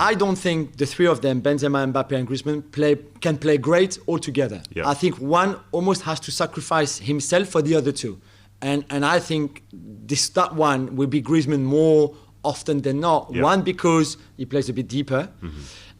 I don't think the three of them, Benzema, Mbappe and Griezmann, can play great all together. Yeah. I think one almost has to sacrifice himself for the other two. And I think that one will be Griezmann more often than not. Yeah. One, because he plays a bit deeper,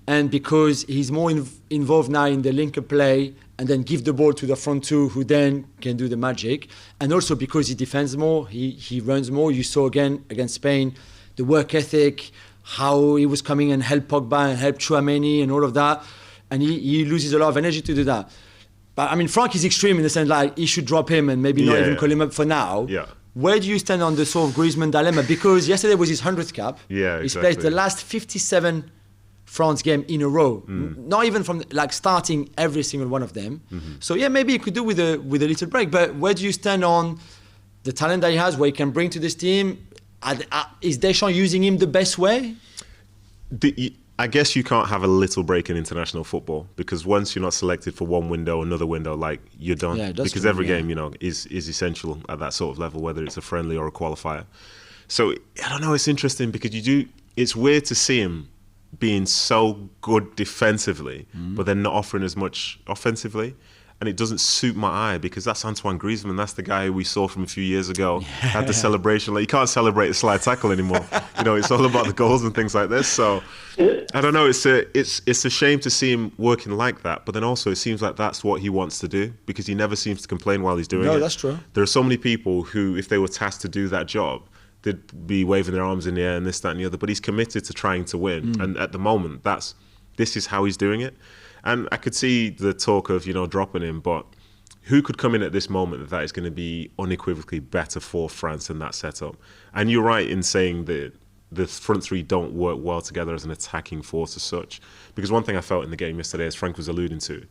and because he's more involved now in the link-up play, and then give the ball to the front two, who then can do the magic. And also because he defends more, he runs more. You saw again against Spain, the work ethic, how he was coming and help Pogba and help Tchouaméni and all of that. And he loses a lot of energy to do that. But I mean, Frank is extreme in the sense like he should drop him and maybe not even call him up for now. Yeah. Where do you stand on the sort of Griezmann dilemma? Because yesterday was his 100th cap. Yeah, He's exactly. played the last 57 France game in a row. Not even from like starting every single one of them. So yeah, maybe he could do with a little break. But where do you stand on the talent that he has, what he can bring to this team? Is Deschamps using him the best way? I guess you can't have a little break in international football, because once you're not selected for one window, another window, like you're done. Yeah, that's because true, every game, is essential at that sort of level, whether it's a friendly or a qualifier. So I don't know. It's interesting because it's weird to see him being so good defensively, but then not offering as much offensively. And it doesn't suit my eye, because that's Antoine Griezmann. That's the guy we saw from a few years ago. Had the celebration. Like, you can't celebrate a slide tackle anymore. It's all about the goals and things like this. So I don't know. It's a shame to see him working like that. But then also it seems like that's what he wants to do, because he never seems to complain while he's doing it. No, that's true. There are so many people who, if they were tasked to do that job, they'd be waving their arms in the air and this, that, and the other. But he's committed to trying to win. And at the moment, this is how he's doing it. And I could see the talk of, dropping him, but who could come in at this moment that is going to be unequivocally better for France in that setup? And you're right in saying that the front three don't work well together as an attacking force as such. Because one thing I felt in the game yesterday, as Frank was alluding to,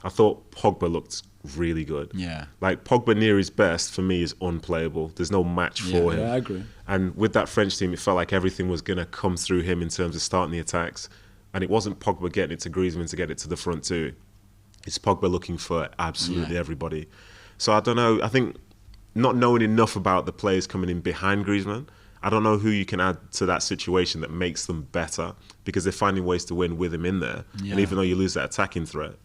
I thought Pogba looked really good. Yeah. Like, Pogba near his best, for me, is unplayable. There's no match for him. Yeah, I agree. And with that French team, it felt like everything was going to come through him in terms of starting the attacks. And it wasn't Pogba getting it to Griezmann to get it to the front two. It's Pogba looking for absolutely everybody. So I don't know. I think not knowing enough about the players coming in behind Griezmann, I don't know who you can add to that situation that makes them better, because they're finding ways to win with him in there. Yeah. And even though you lose that attacking threat,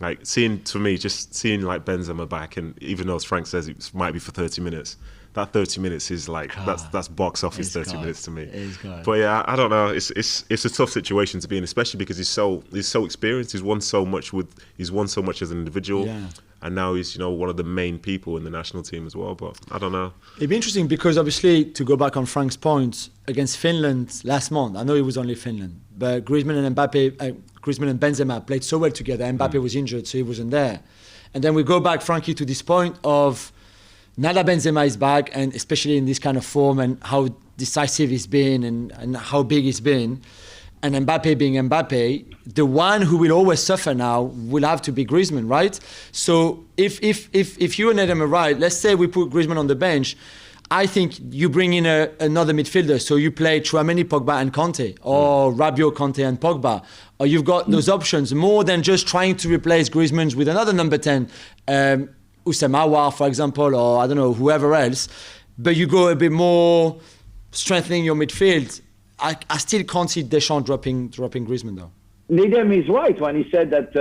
like seeing like Benzema back, and even though, as Frank says, it might be for 30 minutes, that 30 minutes is like, that's box office 30 minutes to me. But yeah, I don't know. It's a tough situation to be in, especially because he's so experienced. He's won so much as an individual, and now he's one of the main people in the national team as well. But I don't know. It'd be interesting because obviously, to go back on Frank's point, against Finland last month, I know it was only Finland, but Griezmann and Benzema played so well together. Mbappe was injured, so he wasn't there. And then we go back, Frankie, to this point of now that Benzema is back, and especially in this kind of form, and how decisive he's been and how big he's been, and Mbappe being Mbappe, the one who will always suffer now will have to be Griezmann, right? So if you and Nedum are right, let's say we put Griezmann on the bench, I think you bring in another midfielder. So you play Tchouaméni, Pogba and Kanté, or Rabiot, Kanté and Pogba. Or you've got those options more than just trying to replace Griezmann with another number 10, Oussem Aouar, for example, or I don't know, whoever else. But you go a bit more strengthening your midfield. I still can't see Deschamps dropping Griezmann, though. Nedum is right when he said that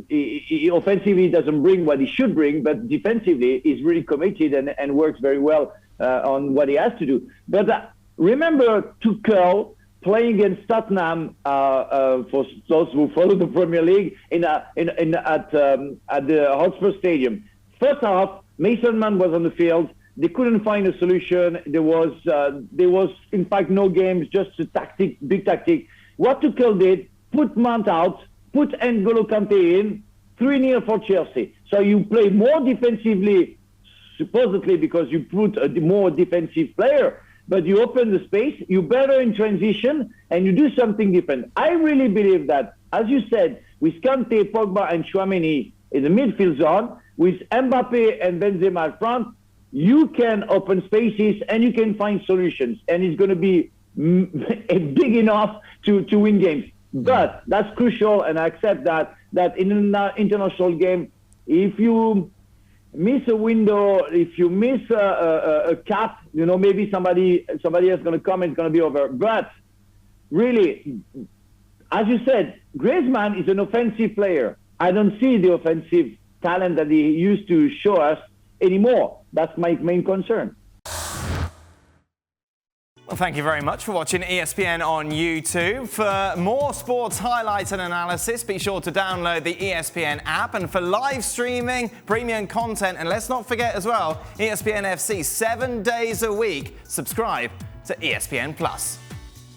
he offensively doesn't bring what he should bring, but defensively he's really committed and works very well on what he has to do. But remember Tuchel playing against Tottenham for those who follow the Premier League at the Hotspur Stadium. First half, Mason Mount was on the field. They couldn't find a solution. There was in fact no games, just a big tactic. What Tuchel did, put Mount out, put N'Golo Kanté in, 3-0 for Chelsea. So you play more defensively, supposedly because you put a more defensive player, but you open the space, you better in transition, and you do something different. I really believe that, as you said, with Kanté, Pogba, and Tchouaméni in the midfield zone, with Mbappe and Benzema at front, you can open spaces and you can find solutions, and it's going to be big enough to win games. But that's crucial, and I accept that in an international game, if you miss a window, if you miss a cap, maybe somebody else is going to come and it's going to be over. But really, as you said, Griezmann is an offensive player. I don't see the offensive talent that he used to show us anymore. That's my main concern. Well, thank you very much for watching ESPN on YouTube. For more sports highlights and analysis, be sure to download the ESPN app. And for live streaming, premium content, and let's not forget as well, ESPN FC 7 days a week. Subscribe to ESPN Plus.